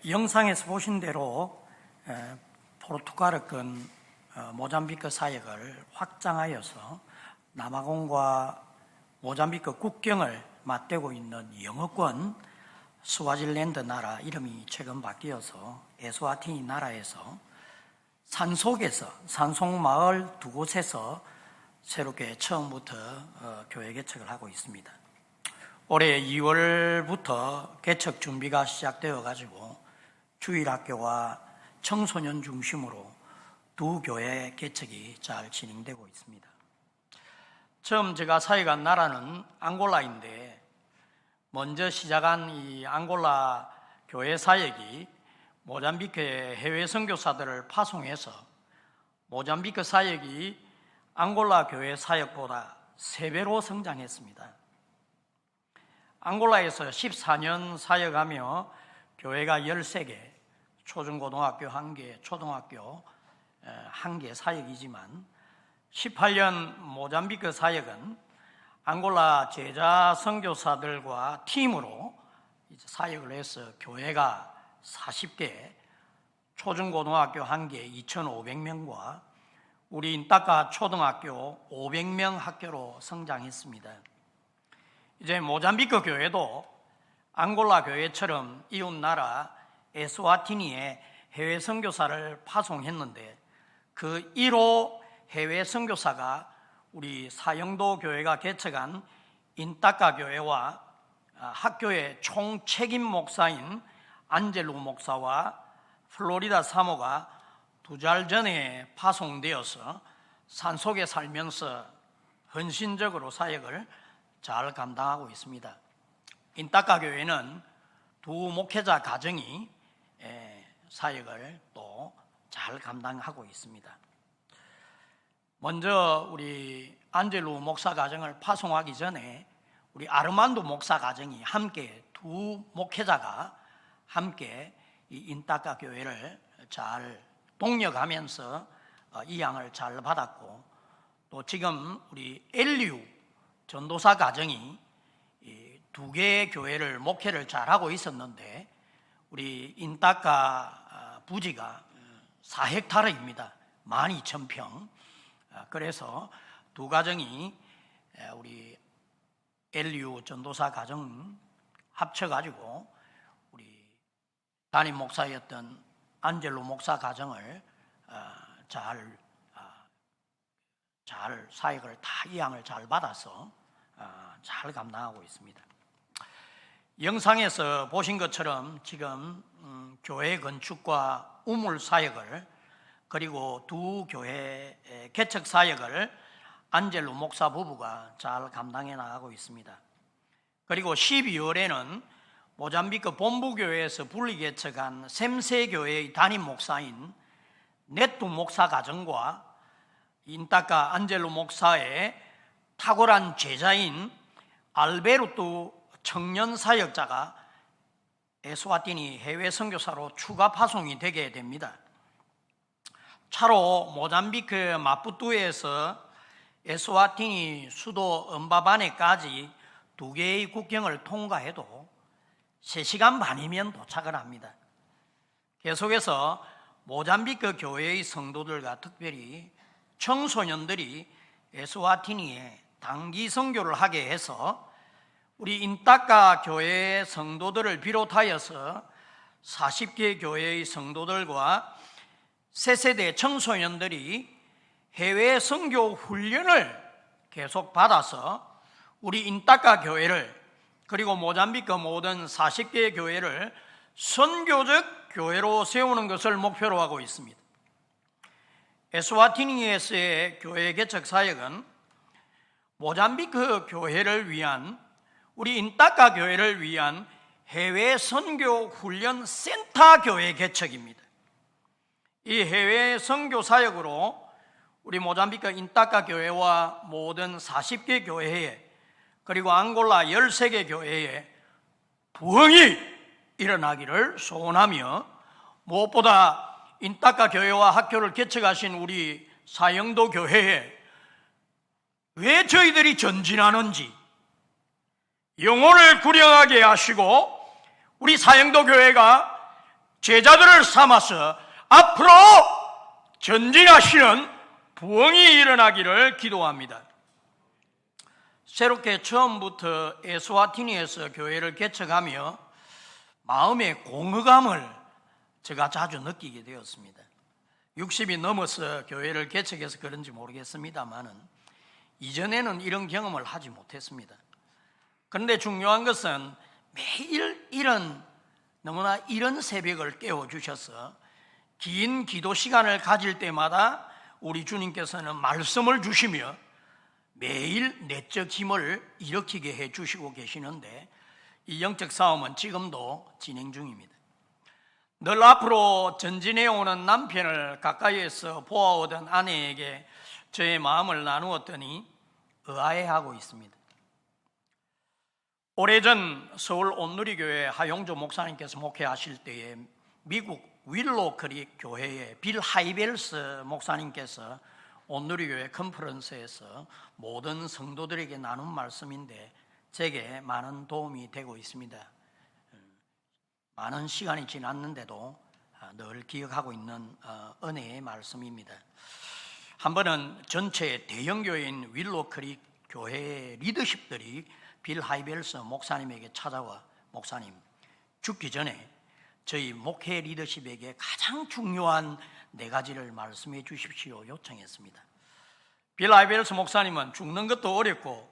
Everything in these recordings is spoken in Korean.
영상에서 보신 대로 포르투갈권 모잠비크 사역을 확장하여서 남아공과 모잠비크 국경을 맞대고 있는 영어권 스와질랜드 나라 이름이 최근 바뀌어서 에스와티니 나라에서 산속에서 산속마을 두 곳에서 새롭게 처음부터 교회 개척을 하고 있습니다. 올해 2월부터 개척 준비가 시작되어 가지고 주일학교와 청소년 중심으로 두 교회 개척이 잘 진행되고 있습니다. 처음 제가 사역한 나라는 앙골라인데 먼저 시작한 이 앙골라 교회 사역이 모잠비크의 해외 선교사들을 파송해서 모잠비크 사역이 앙골라 교회 사역보다 3배로 성장했습니다. 앙골라에서 14년 사역하며 교회가 13개, 초중고등학교 1개, 초등학교 1개 사역이지만 18년 모잠비크 사역은 앙골라 제자 선교사들과 팀으로 사역을 해서 교회가 40개, 초중고등학교 1개 2,500명과 우리 인따카 초등학교 500명 학교로 성장했습니다. 이제 모잠비크 교회도 앙골라 교회처럼 이웃 나라 에스와티니에 해외 선교사를 파송했는데 그 1호 해외 선교사가 우리 사영도 교회가 개척한 인따카 교회와 학교의 총책임 목사인 안젤루 목사와 플로리다 사모가 2달 전에 파송되어서 산속에 살면서 헌신적으로 사역을 잘 감당하고 있습니다. 인따카 교회는 두 목회자 가정이 사역을 또 잘 감당하고 있습니다. 먼저 우리 안젤루 목사 가정을 파송하기 전에 우리 아르만도 목사 가정이 함께 두 목회자가 함께 이 인따카 교회를 잘 동력하면서 이 양을 잘 받았고 또 지금 우리 엘리우 전도사 가정이 이 2개의 교회를 목회를 잘하고 있었는데 우리 인따카 부지가 4헥타르입니다. 12,000평. 그래서 두 가정이 우리 엘리우 전도사 가정 합쳐가지고 우리 담임 목사였던 안젤로 목사 가정을 잘 사역을 다 이 양을 잘 받아서 잘 감당하고 있습니다. 영상에서 보신 것처럼 지금 교회 건축과 우물 사역을 그리고 두 교회 개척 사역을 안젤로 목사 부부가 잘 감당해 나가고 있습니다. 그리고 12월에는 모잠비크 본부교회에서 분리 개척한 샘세교회의 담임 목사인 네뚜 목사 가정과 인따카 안젤로 목사의 탁월한 제자인 알베르투 청년 사역자가 에스와티니 해외 선교사로 추가 파송이 되게 됩니다. 차로 모잠비크 마푸투에서 에스와티니 수도 은바바네까지 2개의 국경을 통과해도 3시간 반이면 도착을 합니다. 계속해서 모잠비크 교회의 성도들과 특별히 청소년들이 에스와티니에 단기 선교를 하게 해서 우리 인따카 교회의 성도들을 비롯하여서 40개 교회의 성도들과 세세대 청소년들이 해외 선교 훈련을 계속 받아서 우리 인따카 교회를 그리고 모잠비크 모든 40개 교회를 선교적 교회로 세우는 것을 목표로 하고 있습니다. 에스와티니에서의 교회 개척 사역은 모잠비크 교회를 위한 우리 인따카 교회를 위한 해외 선교 훈련 센터 교회 개척입니다. 이 해외 선교 사역으로 우리 모잠비크 인따카 교회와 모든 40개 교회에 그리고 앙골라 13개 교회에 부흥이 일어나기를 소원하며 무엇보다 인따카 교회와 학교를 개척하신 우리 사영도 교회에 왜 저희들이 전진하는지 영혼을 구령하게 하시고 우리 사영도 교회가 제자들을 삼아서 앞으로 전진하시는 부흥이 일어나기를 기도합니다. 새롭게 처음부터 에스와티니에서 교회를 개척하며 마음의 공허감을 제가 자주 느끼게 되었습니다. 60이 넘어서 교회를 개척해서 그런지 모르겠습니다만은 이전에는 이런 경험을 하지 못했습니다. 그런데 중요한 것은 매일 너무나 이런 새벽을 깨워주셔서 긴 기도 시간을 가질 때마다 우리 주님께서는 말씀을 주시며 매일 내적 힘을 일으키게 해주시고 계시는데 이 영적 싸움은 지금도 진행 중입니다. 늘 앞으로 전진해 오는 남편을 가까이에서 보아오던 아내에게 저의 마음을 나누었더니 의아해하고 있습니다. 오래전 서울 온누리교회 하용조 목사님께서 목회하실 때에 미국 윌로 크릭 교회의 빌 하이벨스 목사님께서 온누리교회 컨퍼런스에서 모든 성도들에게 나눈 말씀인데 제게 많은 도움이 되고 있습니다. 많은 시간이 지났는데도 늘 기억하고 있는 은혜의 말씀입니다. 한 번은 전체 대형교회인 윌로 크릭 교회의 리더십들이 빌 하이벨스 목사님에게 찾아와 목사님, 죽기 전에 저희 목회 리더십에게 가장 중요한 4가지를 말씀해 주십시오 요청했습니다. 빌 하이벨스 목사님은 죽는 것도 어렵고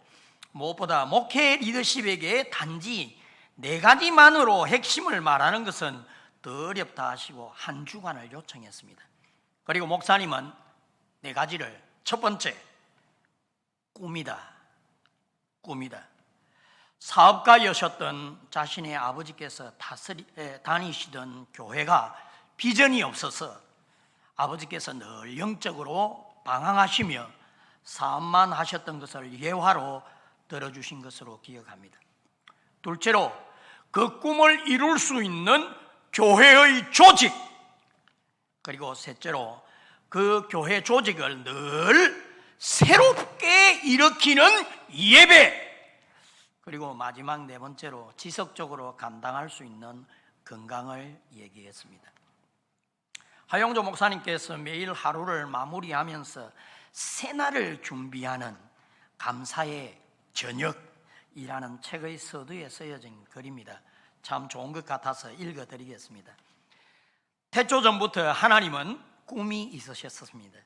무엇보다 목회 리더십에게 단지 4가지만으로 핵심을 말하는 것은 더 어렵다 하시고 한 주간을 요청했습니다. 그리고 목사님은 4가지를 첫 번째, 꿈이다. 사업가이셨던 자신의 아버지께서 다니시던 교회가 비전이 없어서 아버지께서 늘 영적으로 방황하시며 사업만 하셨던 것을 예화로 들어주신 것으로 기억합니다. 둘째로 그 꿈을 이룰 수 있는 교회의 조직, 그리고 셋째로 그 교회 조직을 늘 새롭게 일으키는 예배, 그리고 마지막 4번째로 지속적으로 감당할 수 있는 건강을 얘기했습니다. 하용조 목사님께서 매일 하루를 마무리하면서 새날을 준비하는 감사의 저녁이라는 책의 서두에 쓰여진 글입니다. 참 좋은 것 같아서 읽어드리겠습니다. 태초 전부터 하나님은 꿈이 있으셨습니다.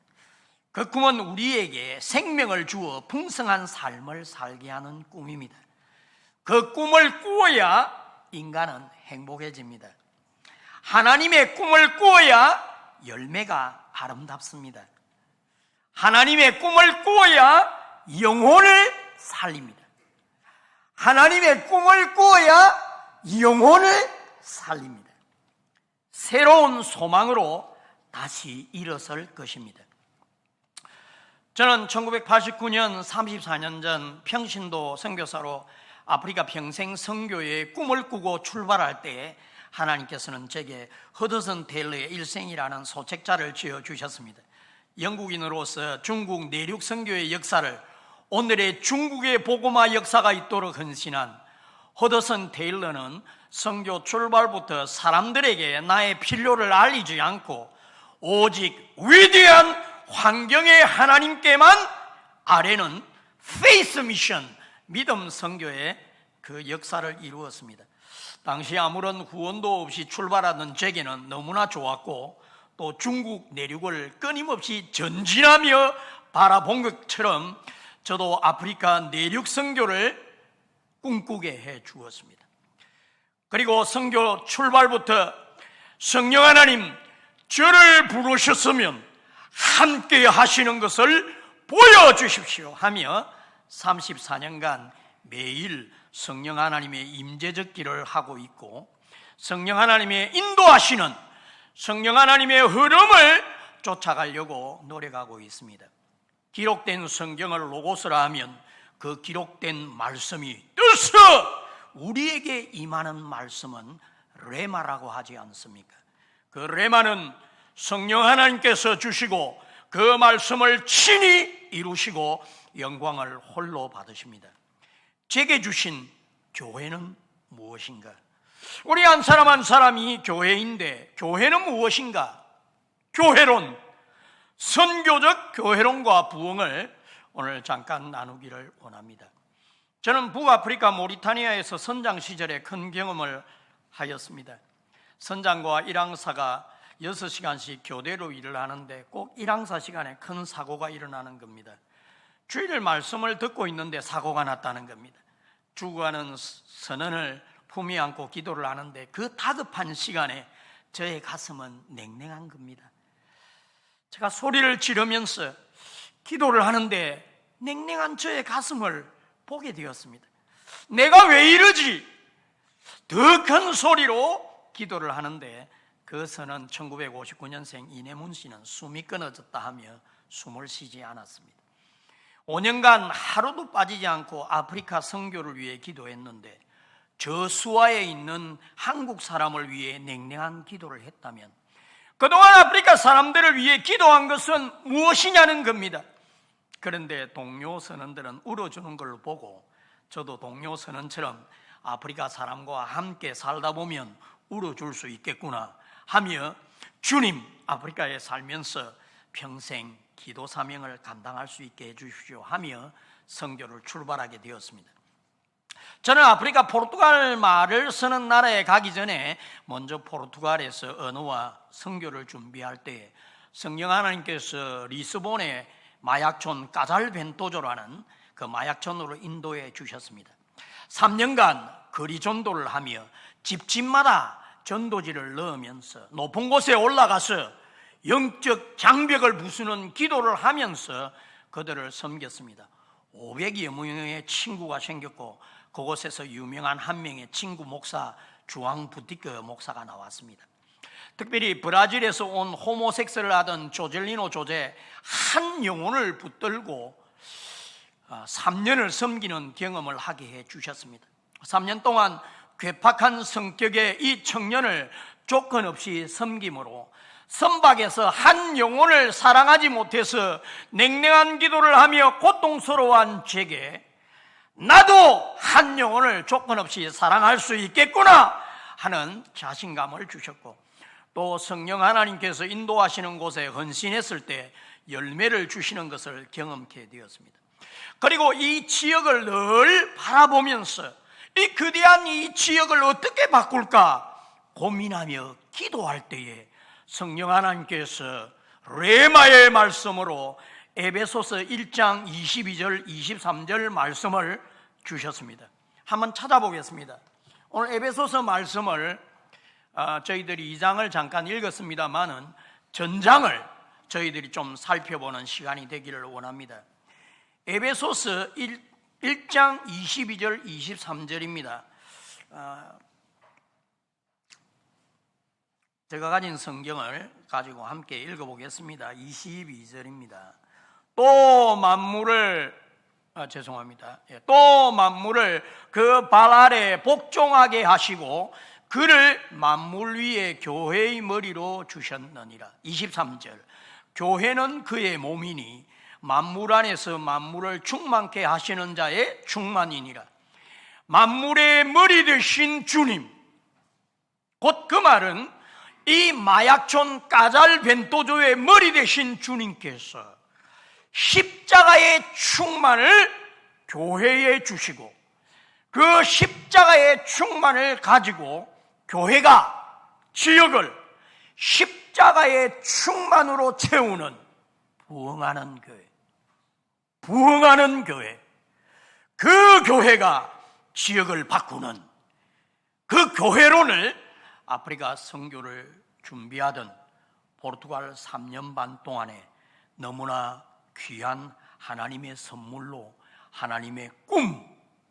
그 꿈은 우리에게 생명을 주어 풍성한 삶을 살게 하는 꿈입니다. 그 꿈을 꾸어야 인간은 행복해집니다. 하나님의 꿈을 꾸어야 열매가 아름답습니다. 하나님의 꿈을 꾸어야 영혼을 살립니다. 하나님의 꿈을 꾸어야 영혼을 살립니다. 새로운 소망으로 다시 일어설 것입니다. 저는 1989년 34년 전 평신도 선교사로 아프리카 평생 선교의 꿈을 꾸고 출발할 때 하나님께서는 제게 허드슨 테일러의 일생이라는 소책자를 지어주셨습니다. 영국인으로서 중국 내륙 선교의 역사를 오늘의 중국의 복음화 역사가 있도록 헌신한 허드슨 테일러는 선교 출발부터 사람들에게 나의 필요를 알리지 않고 오직 위대한 환경의 하나님께만 아뢰는 페이스 미션, 믿음 선교의 그 역사를 이루었습니다. 당시 아무런 후원도 없이 출발하던 제게는 너무나 좋았고 또 중국 내륙을 끊임없이 전진하며 바라본 것처럼 저도 아프리카 내륙 선교를 꿈꾸게 해 주었습니다. 그리고 선교 출발부터 성령 하나님, 저를 부르셨으면 함께 하시는 것을 보여주십시오 하며 34년간 매일 성령 하나님의 임재적 길을 하고 있고 성령 하나님의 인도하시는 성령 하나님의 흐름을 쫓아가려고 노력하고 있습니다. 기록된 성경을 로고스라 하면 그 기록된 말씀이 떠서 우리에게 임하는 말씀은 레마라고 하지 않습니까? 그 레마는 성령 하나님께서 주시고 그 말씀을 친히 이루시고 영광을 홀로 받으십니다. 제게 주신 교회는 무엇인가? 우리 한 사람 한 사람이 교회인데 교회는 무엇인가? 교회론, 선교적 교회론과 부흥을 오늘 잠깐 나누기를 원합니다. 저는 북아프리카 모리타니아에서 선장 시절에 큰 경험을 하였습니다. 선장과 일항사가 6시간씩 교대로 일을 하는데 꼭 일항사 시간에 큰 사고가 일어나는 겁니다. 주일 말씀을 듣고 있는데 사고가 났다는 겁니다. 죽어가는 선원을 품에 안고 기도를 하는데 그 다급한 시간에 저의 가슴은 냉랭한 겁니다. 제가 소리를 지르면서 기도를 하는데 냉랭한 저의 가슴을 보게 되었습니다. 내가 왜 이러지? 더 큰 소리로 기도를 하는데 그 선은 1959년생 이내문 씨는 숨이 끊어졌다 하며 숨을 쉬지 않았습니다. 5년간 하루도 빠지지 않고 아프리카 선교를 위해 기도했는데 저수하에 있는 한국 사람을 위해 냉랭한 기도를 했다면 그동안 아프리카 사람들을 위해 기도한 것은 무엇이냐는 겁니다. 그런데 동료 선원들은 울어주는 걸 보고 저도 동료 선원처럼 아프리카 사람과 함께 살다 보면 울어줄 수 있겠구나 하며 주님, 아프리카에 살면서 평생 기도 사명을 감당할 수 있게 해주십시오 하며 선교를 출발하게 되었습니다. 저는 아프리카 포르투갈 말을 쓰는 나라에 가기 전에 먼저 포르투갈에서 언어와 선교를 준비할 때 성령 하나님께서 리스본의 마약촌 까잘벤토조라는 그 마약촌으로 인도해 주셨습니다. 3년간 거리 전도를 하며 집집마다 전도지를 넣으면서 높은 곳에 올라가서 영적 장벽을 부수는 기도를 하면서 그들을 섬겼습니다. 500여 명의 친구가 생겼고 그곳에서 유명한 한 명의 친구 목사 주앙 부티크 목사가 나왔습니다. 특별히 브라질에서 온 호모섹스를 하던 조젤리노 조제 한 영혼을 붙들고 3년을 섬기는 경험을 하게 해 주셨습니다. 3년 동안 괴팍한 성격의 이 청년을 조건 없이 섬김으로 선박에서 한 영혼을 사랑하지 못해서 냉랭한 기도를 하며 고통스러워한 제게 나도 한 영혼을 조건 없이 사랑할 수 있겠구나 하는 자신감을 주셨고 또 성령 하나님께서 인도하시는 곳에 헌신했을 때 열매를 주시는 것을 경험케 되었습니다. 그리고 이 지역을 늘 바라보면서 이 거대한 이 지역을 어떻게 바꿀까 고민하며 기도할 때에 성령 하나님께서 레마의 말씀으로 에베소서 1장 22절 23절 말씀을 주셨습니다. 한번 찾아보겠습니다. 오늘 에베소서 말씀을 저희들이 2장을 잠깐 읽었습니다만은 전장을 저희들이 좀 살펴보는 시간이 되기를 원합니다. 에베소서 1장 22절 23절입니다. 제가 가진 성경을 가지고 함께 읽어보겠습니다. 22절입니다. 또 만물을 그 발 아래 복종하게 하시고 그를 만물 위에 교회의 머리로 주셨느니라. 23절 교회는 그의 몸이니 만물 안에서 만물을 충만케 하시는 자의 충만이니라. 만물의 머리 되신 주님, 곧 그 말은 이 마약촌 까잘벤토조의 머리 되신 주님께서 십자가의 충만을 교회에 주시고 그 십자가의 충만을 가지고 교회가 지역을 십자가의 충만으로 채우는 부흥하는 교회, 그 교회가 지역을 바꾸는 그 교회론을 아프리카 선교를 준비하던 포르투갈 3년 반 동안에 너무나 귀한 하나님의 선물로 하나님의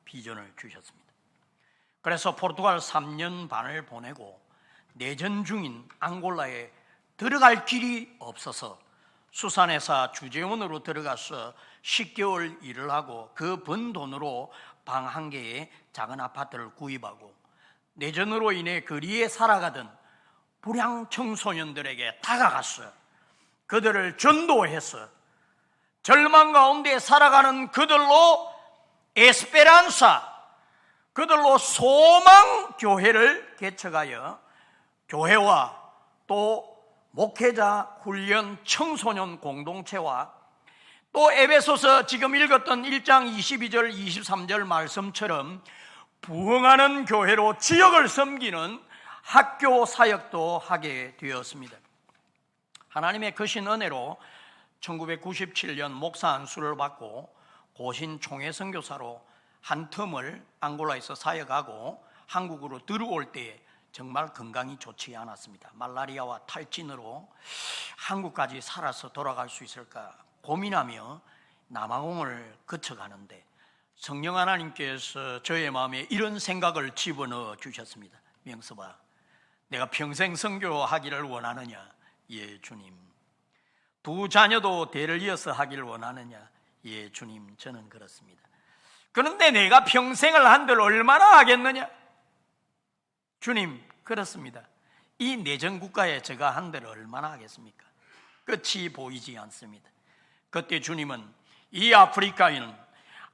비전을 주셨습니다. 그래서 포르투갈 3년 반을 보내고 내전 중인 앙골라에 들어갈 길이 없어서 수산회사 주재원으로 들어가서 10개월 일을 하고 그 번 돈으로 방 한 개의 작은 아파트를 구입하고 내전으로 인해 거리에 살아가던 불량 청소년들에게 다가갔어요. 그들을 전도해서 절망 가운데 살아가는 그들로 에스페란사, 그들로 소망교회를 개척하여 교회와 또 목회자 훈련 청소년 공동체와 또 에베소서 지금 읽었던 1장 22절 23절 말씀처럼 부흥하는 교회로 지역을 섬기는 학교 사역도 하게 되었습니다. 하나님의 크신 은혜로 1997년 목사 안수를 받고 고신 총회 선교사로 한 텀을 앙골라에서 사역하고 한국으로 들어올 때에 정말 건강이 좋지 않았습니다. 말라리아와 탈진으로 한국까지 살아서 돌아갈 수 있을까 고민하며 남아공을 거쳐가는데 성령 하나님께서 저의 마음에 이런 생각을 집어넣어 주셨습니다. 명서봐, 내가 평생 선교하기를 원하느냐? 예, 주님. 두 자녀도 대를 이어서 하기를 원하느냐? 예, 주님, 저는 그렇습니다. 그런데 내가 평생을 한들 얼마나 하겠느냐? 주님, 그렇습니다. 이 내전국가에 제가 한들 얼마나 하겠습니까? 끝이 보이지 않습니다. 그때 주님은 이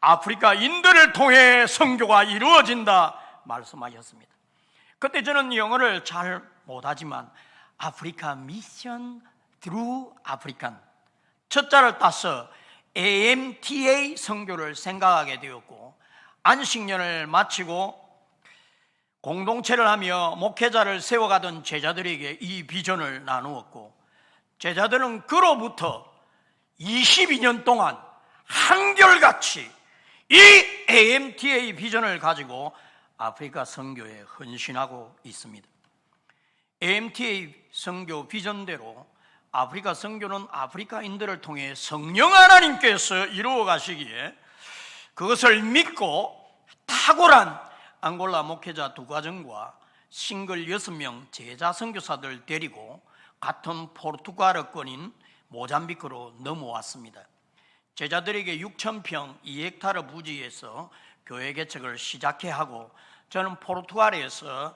아프리카인들을 통해 선교가 이루어진다 말씀하셨습니다. 그때 저는 영어를 잘 못하지만 아프리카 미션 through 아프리칸 첫 자를 따서 AMTA 선교를 생각하게 되었고, 안식년을 마치고 공동체를 하며 목회자를 세워가던 제자들에게 이 비전을 나누었고, 제자들은 그로부터 22년 동안 한결같이 이 AMTA 비전을 가지고 아프리카 선교에 헌신하고 있습니다. AMTA 선교 비전대로 아프리카 선교는 아프리카인들을 통해 성령 하나님께서 이루어 가시기에 그것을 믿고 탁월한 앙골라 목회자 2가정과 싱글 6명 제자 선교사들 데리고 같은 포르투갈어권인 모잠비크로 넘어왔습니다. 제자들에게 6,000평 2헥타르 부지에서 교회 개척을 시작해 하고, 저는 포르투갈에서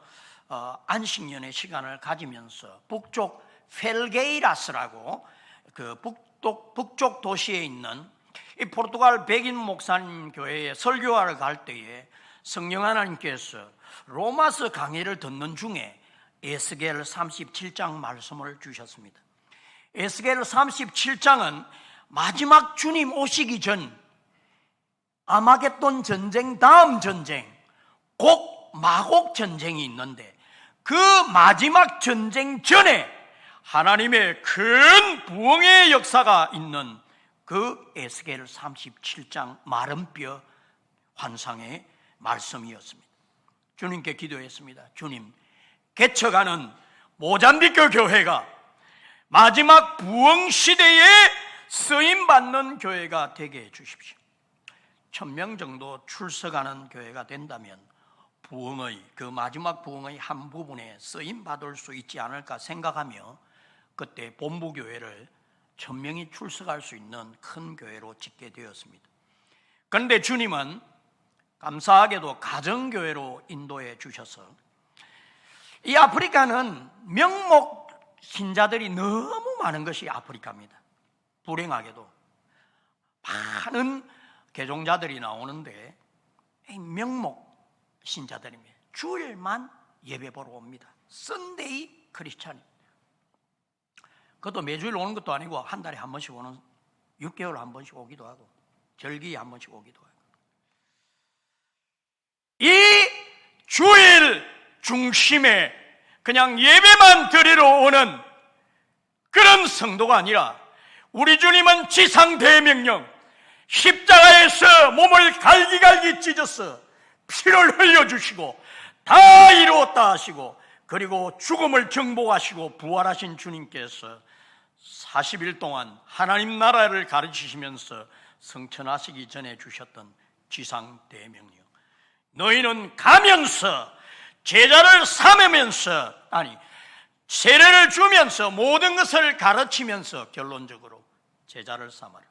안식년의 시간을 가지면서 북쪽 펠게이라스라고 그 북쪽 도시에 있는 이 포르투갈 백인 목사님 교회에 설교하러 갈 때에 성령 하나님께서 로마서 강의를 듣는 중에 에스겔 37장 말씀을 주셨습니다. 에스겔 37장은 마지막 주님 오시기 전 아마겟돈 전쟁 다음 전쟁 마곡 전쟁이 있는데, 그 마지막 전쟁 전에 하나님의 큰 부흥의 역사가 있는 그 에스겔 37장 마른 뼈 환상의 말씀이었습니다. 주님께 기도했습니다. 주님, 개척하는 모잠비크 교회가 마지막 부흥 시대에 쓰임받는 교회가 되게 해주십시오. 1,000명 정도 출석하는 교회가 된다면 부흥의 그 마지막 부흥의 한 부분에 쓰임받을 수 있지 않을까 생각하며 그때 본부교회를 1,000명이 출석할 수 있는 큰 교회로 짓게 되었습니다. 그런데 주님은 감사하게도 가정교회로 인도해 주셔서 이 아프리카는 명목 신자들이 너무 많은 것이 아프리카입니다. 불행하게도 많은 개종자들이 나오는데 명목 신자들입니다. 주일만 예배 보러 옵니다. 선데이 크리스찬. 그것도 매주일 오는 것도 아니고 한 달에 한 번씩 오는, 6개월에 한 번씩 오기도 하고 절기에 한 번씩 오기도 하고. 이 주일 중심에 그냥 예배만 드리러 오는 그런 성도가 아니라, 우리 주님은 지상 대명령 십자가에서 몸을 갈기갈기 찢어서 피를 흘려주시고 다 이루었다 하시고, 그리고 죽음을 정복하시고 부활하신 주님께서 40일 동안 하나님 나라를 가르치시면서 성천하시기 전에 주셨던 지상 대명령, 너희는 가면서 제자를 삼으면서, 세례를 주면서 모든 것을 가르치면서 결론적으로 제자를 삼아라.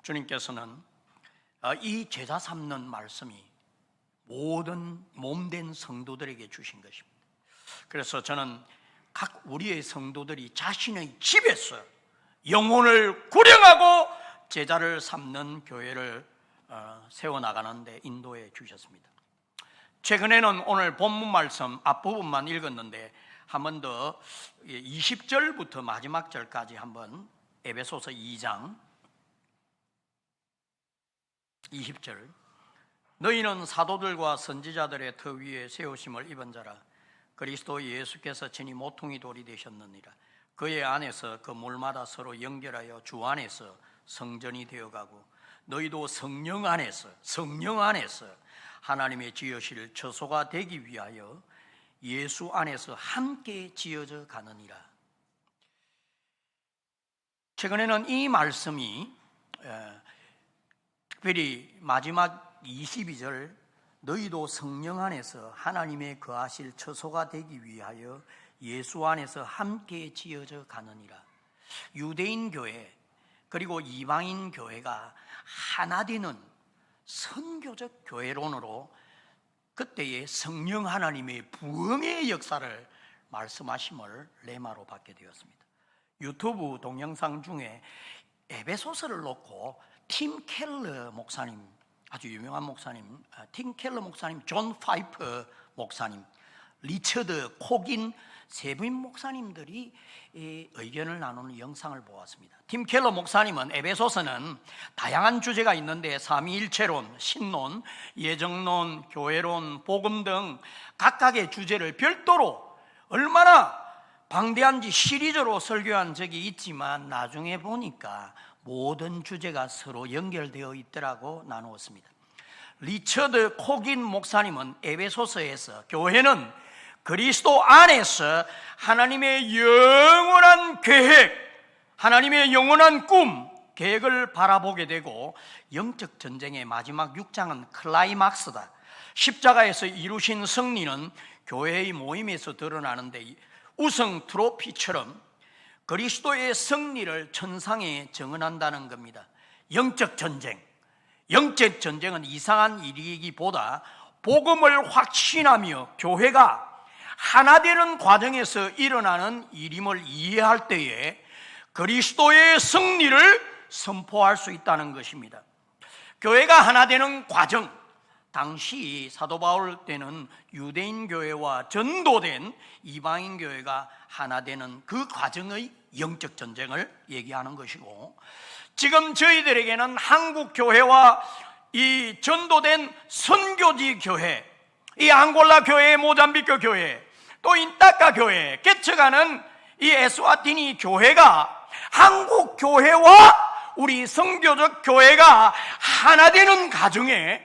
주님께서는 이 제자 삼는 말씀이 모든 몸된 성도들에게 주신 것입니다. 그래서 저는 우리의 성도들이 자신의 집에서 영혼을 구령하고 제자를 삼는 교회를 세워나가는 데 인도해 주셨습니다. 최근에는 오늘 본문 말씀 앞부분만 읽었는데 한 번 더 20절부터 마지막 절까지 한번 에베소서 2장 20절. 너희는 사도들과 선지자들의 터 위에 세우심을 입은 자라. 그리스도 예수께서 친히 모퉁이 돌이 되셨느니라. 그의 안에서 그 물마다 서로 연결하여 주 안에서 성전이 되어가고 너희도 성령 안에서 하나님의 지으실 처소가 되기 위하여 예수 안에서 함께 지어져 가느니라. 최근에는 이 말씀이 특별히 마지막 22절 너희도 성령 안에서 하나님의 거하실 처소가 되기 위하여 예수 안에서 함께 지어져 가느니라. 유대인 교회 그리고 이방인 교회가 하나 되는 선교적 교회론으로 그때의 성령 하나님의 부흥의 역사를 말씀하심을 레마로 받게 되었습니다. 유튜브 동영상 중에 에베소서를 놓고 팀 켈러 목사님, 아주 유명한 목사님, 팀 켈러 목사님, 존 파이퍼 목사님, 리처드 코긴 세 분 목사님들이 의견을 나누는 영상을 보았습니다. 팀 켈러 목사님은 에베소서는 다양한 주제가 있는데 삼위일체론, 신론, 예정론, 교회론, 복음 등 각각의 주제를 별도로 얼마나 방대한지 시리즈로 설교한 적이 있지만 나중에 보니까 모든 주제가 서로 연결되어 있더라고 나누었습니다. 리처드 코긴 목사님은 에베소서에서 교회는 그리스도 안에서 하나님의 영원한 계획, 하나님의 영원한 꿈, 계획을 바라보게 되고 영적 전쟁의 마지막 6장은 클라이막스다. 십자가에서 이루신 승리는 교회의 모임에서 드러나는데 우승 트로피처럼 그리스도의 승리를 천상에 정언한다는 겁니다. 영적 전쟁은 이상한 일이기보다 복음을 확신하며 교회가 하나 되는 과정에서 일어나는 일임을 이해할 때에 그리스도의 승리를 선포할 수 있다는 것입니다. 교회가 하나 되는 과정, 당시 사도 바울 때는 유대인 교회와 전도된 이방인 교회가 하나 되는 그 과정의 영적 전쟁을 얘기하는 것이고, 지금 저희들에게는 한국 교회와 이 전도된 선교지 교회, 이 앙골라 교회, 모잠비크 교회, 또 인타카 교회, 개척하는 이 에스와티니 교회가 한국 교회와 우리 선교적 교회가 하나 되는 과정에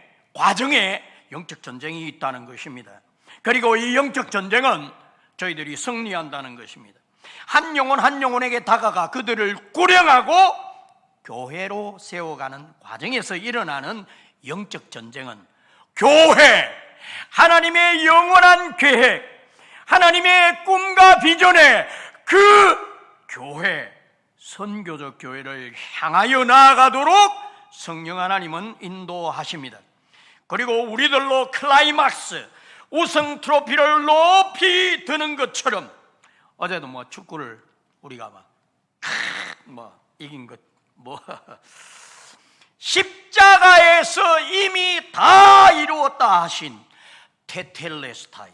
영적 전쟁이 있다는 것입니다. 그리고 이 영적 전쟁은 저희들이 승리한다는 것입니다. 한 영혼에게 다가가 그들을 꾸려가고 교회로 세워가는 과정에서 일어나는 영적 전쟁은 교회, 하나님의 영원한 계획, 하나님의 꿈과 비전에 그 교회, 선교적 교회를 향하여 나아가도록 성령 하나님은 인도하십니다. 그리고 우리들로 클라이막스, 우승 트로피를 높이 드는 것처럼, 어제도 축구를 우리가 이긴 것, 십자가에서 이미 다 이루었다 하신 테텔레스타이,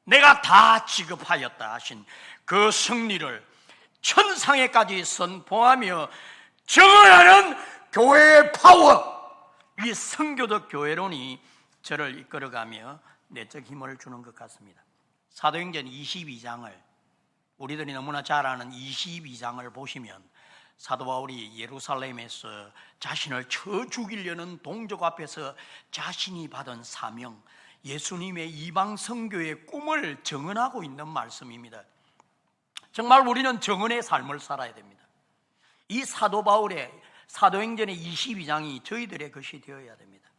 내가 다 지급하였다 하신 그 승리를 천상에까지 선포하며 정언하는 교회의 파워, 이 선교적 교회론이 저를 이끌어가며 내적 힘을 주는 것 같습니다. 사도행전 22장을, 우리들이 너무나 잘 아는 22장을 보시면 사도 바울이 예루살렘에서 자신을 쳐 죽이려는 동족 앞에서 자신이 받은 사명, 예수님의 이방 선교의 꿈을 정언하고 있는 말씀입니다. 정말 우리는 정언의 삶을 살아야 됩니다. 이 사도 바울의 사도행전의 22장이 저희들의 것이 되어야 됩니다.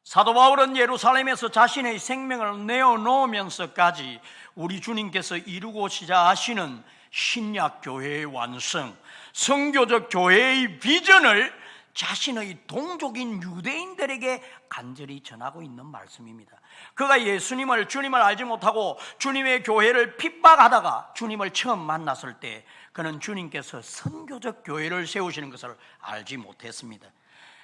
사도 바울은 예루살렘에서 자신의 생명을 내어놓으면서까지 우리 주님께서 이루고자 하시는 신약 교회의 완성, 선교적 교회의 비전을 자신의 동족인 유대인들에게 간절히 전하고 있는 말씀입니다. 그가 주님을 알지 못하고 주님의 교회를 핍박하다가 주님을 처음 만났을 때 그는 주님께서 선교적 교회를 세우시는 것을 알지 못했습니다.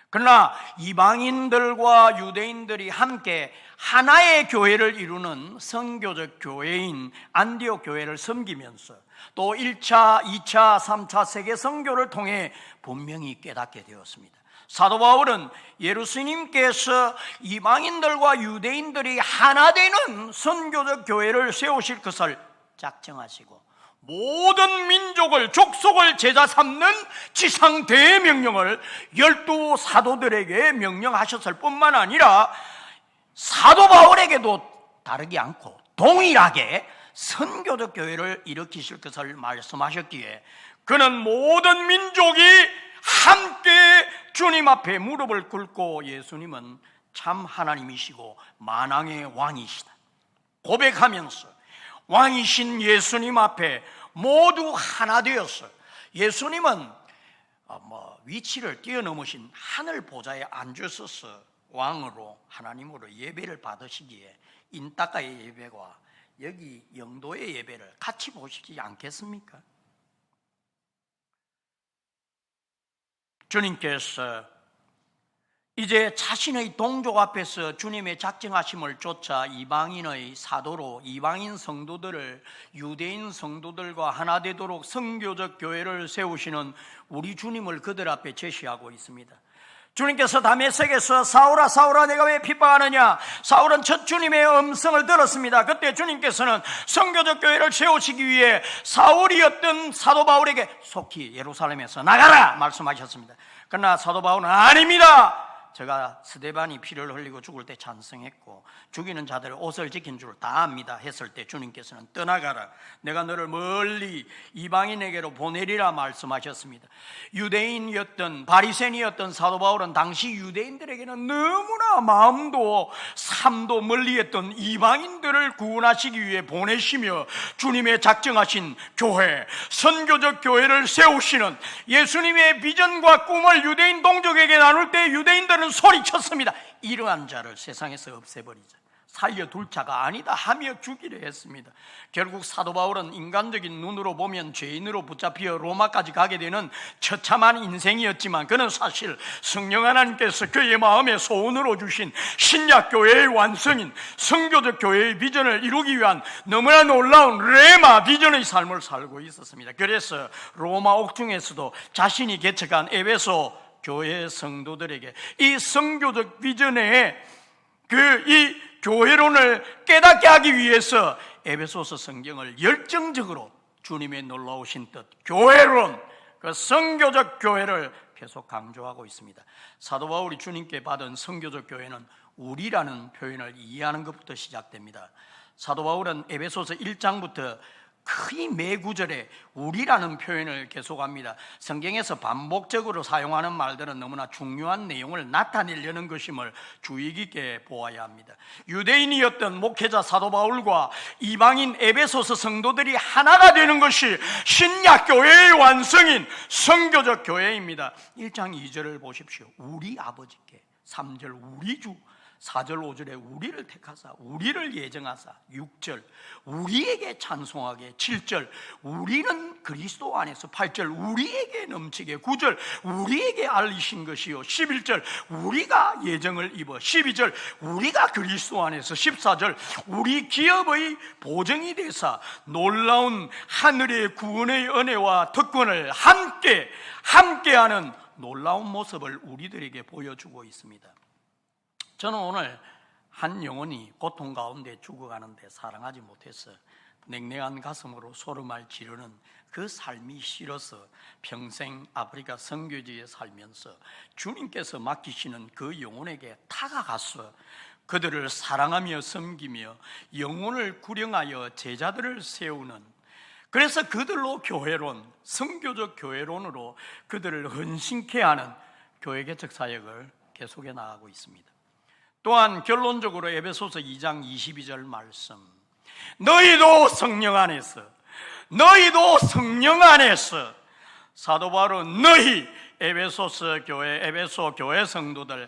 그러나 이방인들과 유대인들이 함께 하나의 교회를 이루는 선교적 교회인 안디옥 교회를 섬기면서 또 1차, 2차, 3차 세계 선교를 통해 분명히 깨닫게 되었습니다. 사도 바울은 예루살렘께서 이방인들과 유대인들이 하나 되는 선교적 교회를 세우실 것을 작정하시고 모든 민족을 족속을 제자 삼는 지상 대명령을 12 사도들에게 명령하셨을 뿐만 아니라 사도 바울에게도 다르지 않고 동일하게 선교적 교회를 일으키실 것을 말씀하셨기에 그는 모든 민족이 함께 주님 앞에 무릎을 꿇고 예수님은 참 하나님이시고 만왕의 왕이시다 고백하면서 왕이신 예수님 앞에 모두 하나 되었어요. 예수님은 위치를 뛰어넘으신 하늘 보좌에 앉으셔서 왕으로 하나님으로 예배를 받으시기에 인따가의 예배와 여기 영도의 예배를 같이 보시지 않겠습니까? 주님께서 이제 자신의 동족 앞에서 주님의 작정하심을 쫓아 이방인의 사도로 이방인 성도들을 유대인 성도들과 하나 되도록 선교적 교회를 세우시는 우리 주님을 그들 앞에 제시하고 있습니다. 주님께서 다메섹에서 사울아 사울아 내가 왜 핍박하느냐, 사울은 첫 주님의 음성을 들었습니다. 그때 주님께서는 선교적 교회를 세우시기 위해 사울이었던 사도 바울에게 속히 예루살렘에서 나가라 말씀하셨습니다. 그러나 사도 바울은 아닙니다, 제가 스데반이 피를 흘리고 죽을 때 찬성했고 죽이는 자들의 옷을 지킨 줄 다 압니다 했을 때 주님께서는 떠나가라, 내가 너를 멀리 이방인에게로 보내리라 말씀하셨습니다. 유대인이었던 바리새인이었던 사도 바울은 당시 유대인들에게는 너무나 마음도 삶도 멀리했던 이방인들을 구원하시기 위해 보내시며 주님의 작정하신 교회, 선교적 교회를 세우시는 예수님의 비전과 꿈을 유대인 동족에게 나눌 때 유대인들은 소리쳤습니다. 이러한 자를 세상에서 없애버리자, 살려둘 자가 아니다 하며 죽이려 했습니다. 결국 사도 바울은 인간적인 눈으로 보면 죄인으로 붙잡혀 로마까지 가게 되는 처참한 인생이었지만 그는 사실 성령 하나님께서 그의 마음에 소원으로 주신 신약교회의 완성인 선교적 교회의 비전을 이루기 위한 너무나 놀라운 레마 비전의 삶을 살고 있었습니다. 그래서 로마 옥중에서도 자신이 개척한 에베소 교회 성도들에게 이 선교적 비전의 이 교회론을 깨닫게 하기 위해서 에베소서 성경을 열정적으로 주님의 놀라우신 뜻 교회론, 그 선교적 교회를 계속 강조하고 있습니다. 사도 바울이 주님께 받은 선교적 교회는 우리라는 표현을 이해하는 것부터 시작됩니다. 사도 바울은 에베소서 1장부터 거의 매 구절에 우리라는 표현을 계속합니다. 성경에서 반복적으로 사용하는 말들은 너무나 중요한 내용을 나타내려는 것임을 주의 깊게 보아야 합니다. 유대인이었던 목회자 사도 바울과 이방인 에베소서 성도들이 하나가 되는 것이 신약교회의 완성인 선교적 교회입니다. 1장 2절을 보십시오. 우리 아버지께, 3절 우리 주, 4절 5절에 우리를 택하사 우리를 예정하사, 6절 우리에게 찬송하게, 7절 우리는 그리스도 안에서, 8절 우리에게 넘치게, 9절 우리에게 알리신 것이요, 11절 우리가 예정을 입어, 12절 우리가 그리스도 안에서, 14절 우리 기업의 보증이 되사 놀라운 하늘의 구원의 은혜와 특권을 함께하는 놀라운 모습을 우리들에게 보여주고 있습니다. 저는 오늘 한 영혼이 고통 가운데 죽어가는데 사랑하지 못해서 냉랭한 가슴으로 소름을 지르는 그 삶이 싫어서 평생 아프리카 선교지에 살면서 주님께서 맡기시는 그 영혼에게 다가가서 그들을 사랑하며 섬기며 영혼을 구령하여 제자들을 세우는, 그래서 그들로 교회론, 선교적 교회론으로 그들을 헌신케 하는 교회 개척 사역을 계속해 나가고 있습니다. 또한 결론적으로 에베소서 2장 22절 말씀, 너희도 성령 안에서 사도 바울은 너희 에베소 교회 성도들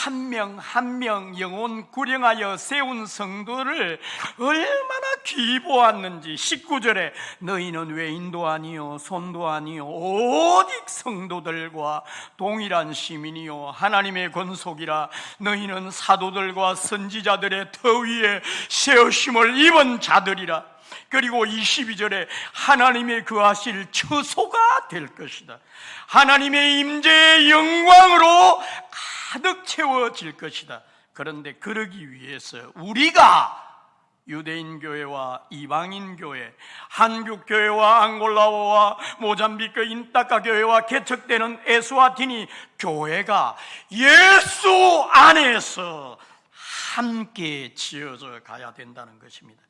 한 명 한 명 영혼 구령하여 세운 성도를 얼마나 기뻐하는지 19절에 너희는 외인도 아니요 손도 아니요 오직 성도들과 동일한 시민이요 하나님의 권속이라 너희는 사도들과 선지자들의 터 위에 세우심을 입은 자들이라. 그리고 22절에 하나님의 거하실 처소가 될 것이다. 하나님의 임재의 영광으로 가득 채워질 것이다. 그런데 그러기 위해서 우리가 유대인 교회와 이방인 교회, 한국 교회와 앙골라와 모잠비크 인타카 교회와 개척되는 에스와티니 교회가 예수 안에서 함께 지어져 가야 된다는 것입니다.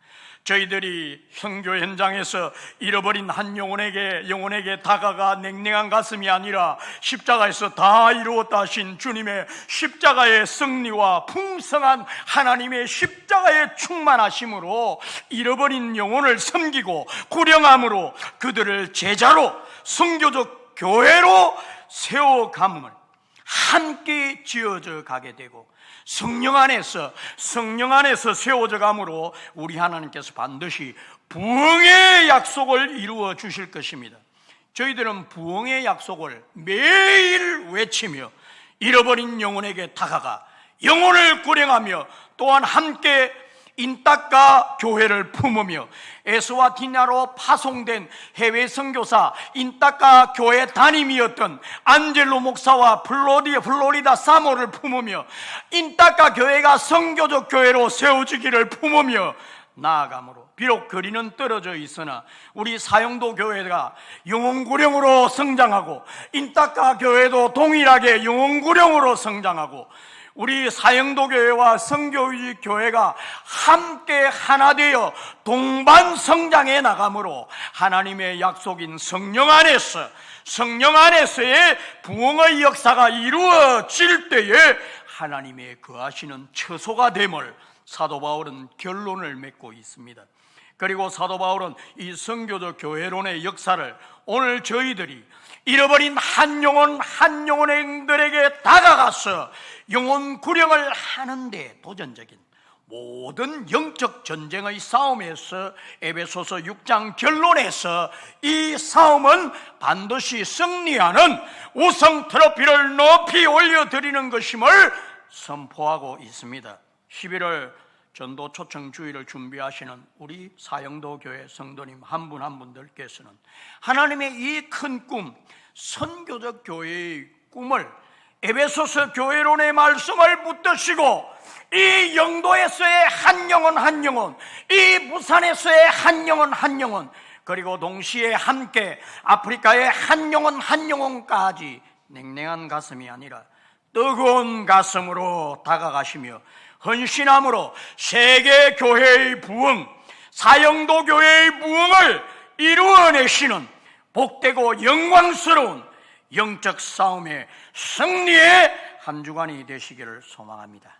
저희들이 선교 현장에서 잃어버린 한 영혼에게 다가가 냉랭한 가슴이 아니라 십자가에서 다 이루었다 하신 주님의 십자가의 승리와 풍성한 하나님의 십자가의 충만하심으로 잃어버린 영혼을 섬기고 구령함으로 그들을 제자로 선교적 교회로 세워감을 함께 지어져 가게 되고 성령 안에서 세워져 감으로 우리 하나님께서 반드시 부흥의 약속을 이루어 주실 것입니다. 저희들은 부흥의 약속을 매일 외치며 잃어버린 영혼에게 다가가 영혼을 구령하며 또한 함께 인타카 교회를 품으며 에스와티냐로 파송된 해외 선교사 인타카 교회 담임이었던 안젤로 목사와 플로리다 사모를 품으며 인타카 교회가 선교적 교회로 세워지기를 품으며 나아가므로 비록 거리는 떨어져 있으나 우리 사형도 교회가 영혼구령으로 성장하고 인타카 교회도 동일하게 영혼구령으로 성장하고 우리 사형도 교회와 선교의 교회가 함께 하나 되어 동반 성장해 나가므로 하나님의 약속인 성령 안에서의 부흥의 역사가 이루어질 때에 하나님의 거하시는 처소가 됨을 사도 바울은 결론을 맺고 있습니다. 그리고 사도 바울은 이 선교적 교회론의 역사를 오늘 저희들이 잃어버린 한 영혼들에게 다가가서 영혼 구령을 하는데 도전적인 모든 영적 전쟁의 싸움에서 에베소서 6장 결론에서 이 싸움은 반드시 승리하는 우승 트로피를 높이 올려드리는 것임을 선포하고 있습니다. 11월 전도 초청 주일을 준비하시는 우리 사형도 교회 성도님 한 분 한 분들께서는 하나님의 이 큰 꿈, 선교적 교회의 꿈을 에베소서 교회론의 말씀을 붙드시고 이 영도에서의 한 영혼, 이 부산에서의 한 영혼, 그리고 동시에 함께 아프리카의 한 영혼까지 냉랭한 가슴이 아니라 뜨거운 가슴으로 다가가시며 헌신함으로 세계 교회의 부흥, 사형도 교회의 부흥을 이루어내시는 복되고 영광스러운 영적 싸움의 승리의 한 주간이 되시기를 소망합니다.